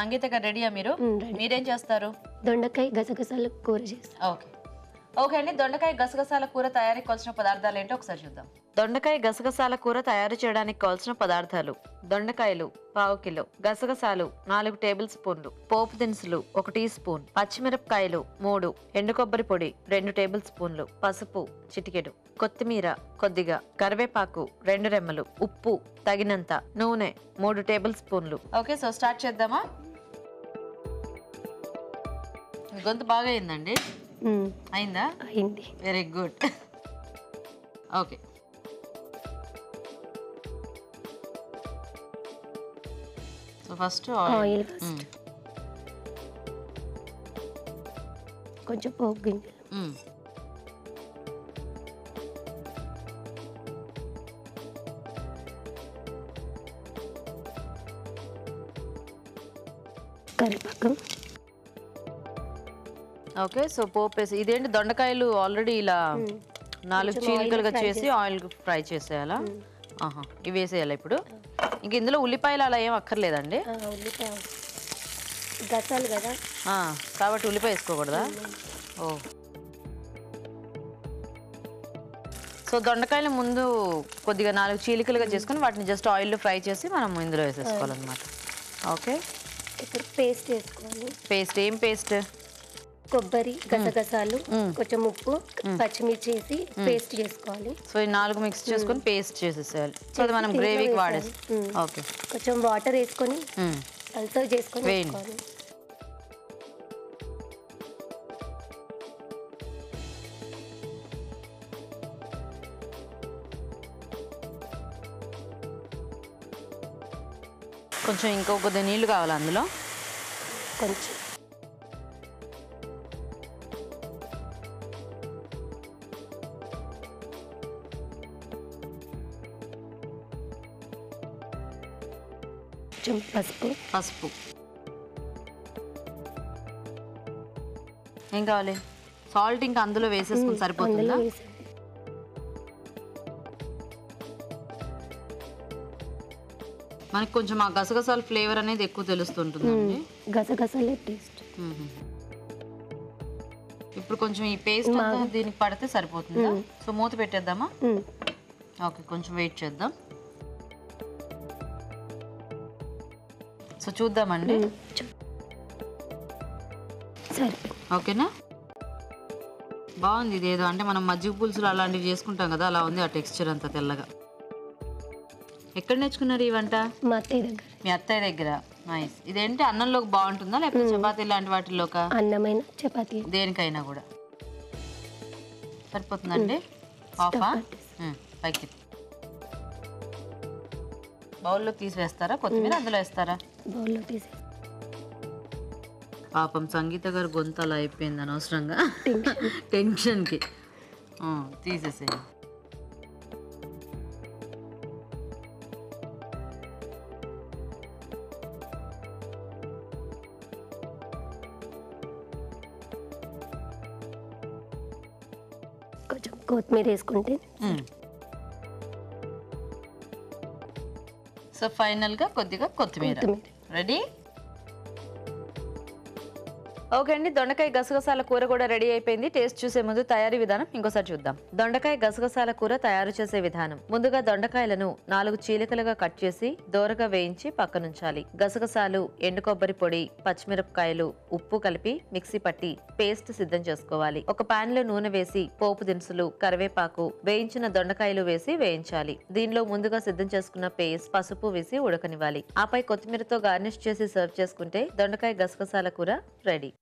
సంగీత గారు రెడీయా మీరు? మీరేం చేస్తారు? దొండకాయ గసగసాల కూర చేస్తాం. ఓకే ఓకే అండి. దొండకాయ గసగసాల కూర తయారీకి కావాల్సిన పదార్థాలు ఏంటో ఒకసారి చూద్దాం. దొండకాయ గసగసాల కూర తయారు చేయడానికి కావాల్సిన పదార్థాలు: దొండకాయలు 1/2 కిలో, గసగసాలు 4 టేబుల్ స్పూన్లు, పోపు దినుసులు 1 టీ స్పూన్, పచ్చిమిరపకాయలు 3, ఎండు కొబ్బరి పొడి 2 టేబుల్ స్పూన్లు, పసుపు చిటికెడు, కొత్తిమీర కొద్దిగా, కరివేపాకు 2 రెమ్మలు, ఉప్పు తగినంత, నూనె 3 టేబుల్ స్పూన్లు. ఓకే, సో స్టార్ట్ చేద్దామా? గొంతు బాగా అయిందండి. అయిందా? అయింది. Very good. Okay, so first oil, first కొంచెం పోపు గింజలు, కరివేపాకు. ఓకే, సో పోపు వేసి ఇదేంటి దొండకాయలు ఆల్రెడీ ఇలా 4 చీలికలుగా చేసి ఆయిల్ ఫ్రై చేసేయాలా? ఆహా, ఇవి వేసేయాలా ఇప్పుడు? ఇంక ఇందులో ఉల్లిపాయలు అలా ఏం అక్కర్లేదండి? ఉల్లిపాయ గసాలు కదా కాబట్టి ఉల్లిపాయ వేసుకోకూడదా? ఓ, సో దొండకాయలు ముందు కొద్దిగా 4 చీలికలుగా చేసుకుని వాటిని జస్ట్ ఆయిల్లో ఫ్రై చేసి మనం ఇందులో వేసేసుకోవాలన్నమాట. ఓకే, ఇప్పుడు పేస్ట్ వేసుకోవాలి. పేస్ట్ ఏం పేస్ట్? కొబ్బరి, గసగసాలు, కొంచెం ఉప్పు, పచ్చిమిర్చి వేసి పేస్ట్ చేసుకోవాలి. సో ఈ 4 మిక్స్ చేసుకొని పేస్ట్ చేసేసేయాలి. సో అది మనం గ్రేవీకి వాడేస్తాం. ఓకే, కొంచెం వాటర్ వేసుకొని అంతా చేసుకొని వేసుకోవాలి. కొంచెం ఇంకో కొద్దిగా నీళ్లు కావాలి అందులో. కొంచెం పసుపు ఏం కావాలి? సాల్ట్ ఇంకా అందులో వేసేసుకుని సరిపోతుందా? మనకి కొంచెం ఆ గసగసాల ఫ్లేవర్ అనేది ఎక్కువ తెలుస్తుంటుందండి. గసగసాల టేస్ట్. ఇప్పుడు కొంచెం ఈ పేస్ట్ దీనికి పడితే సరిపోతుందా? సో మూత పెట్టేద్దామా? ఓకే, కొంచెం వెయిట్ చేద్దాం. సో చూద్దామండి. ఓకేనా? బాగుంది. ఇదేదో అంటే మనం మజ్జిగ పులుసులు అలాంటివి చేసుకుంటాం కదా, అలా ఉంది ఆ టెక్స్చర్ అంతా తెల్లగా. ఎక్కడ నేర్చుకున్నారు ఈ వంట? మా అత్తయ్య దగ్గర. మీ అత్తయ్య దగ్గర. నైస్. ఇదేంటి అన్నంలోకి బాగుంటుందా లేకపోతే చపాతీ లాంటి వాటిలోకా? అన్నమైన చపాతీ దేనికైనా కూడా సరిపోతుందండి. హాఫా పైకి బౌల్లో తీసి వేస్తారా? కొత్తిమీర అందులో వేస్తారా? బౌల్లో తీసి. పాపం సంగీత గారు గొంతు అలా అయిపోయింది అనవసరంగా టెన్షన్కి. తీసేసేయండి. కొంచెం కొత్తిమీర వేసుకుంటే. సో ఫైనల్గా కొద్దిగా కొత్తిమీర. రెడీ? ఓకే అండి, దొండకాయ గసగసాల కూర కూడా రెడీ అయిపోయింది. టేస్ట్ చూసే ముందు తయారీ విధానం ఇంకోసారి చూద్దాం. దొండకాయ గసగసాల కూర తయారు చేసే విధానం: ముందుగా దొండకాయలను 4 చీలికలుగా కట్ చేసి దోరగా వేయించి పక్కనుంచాలి. గసగసాలు, ఎండు కొబ్బరి పొడి, పచ్చిమిరపకాయలు, ఉప్పు కలిపి మిక్సీ పట్టి పేస్ట్ సిద్ధం చేసుకోవాలి. ఒక పాన్ లో నూనె వేసి పోపు దినుసులు, కరివేపాకు, వేయించిన దొండకాయలు వేసి వేయించాలి. దీనిలో ముందుగా సిద్ధం చేసుకున్న పేస్ట్, పసుపు వేసి ఉడకనివ్వాలి. ఆపై కొత్తిమీరతో గార్నిష్ చేసి సర్వ్ చేసుకుంటే దొండకాయ గసగసాల కూర రెడీ.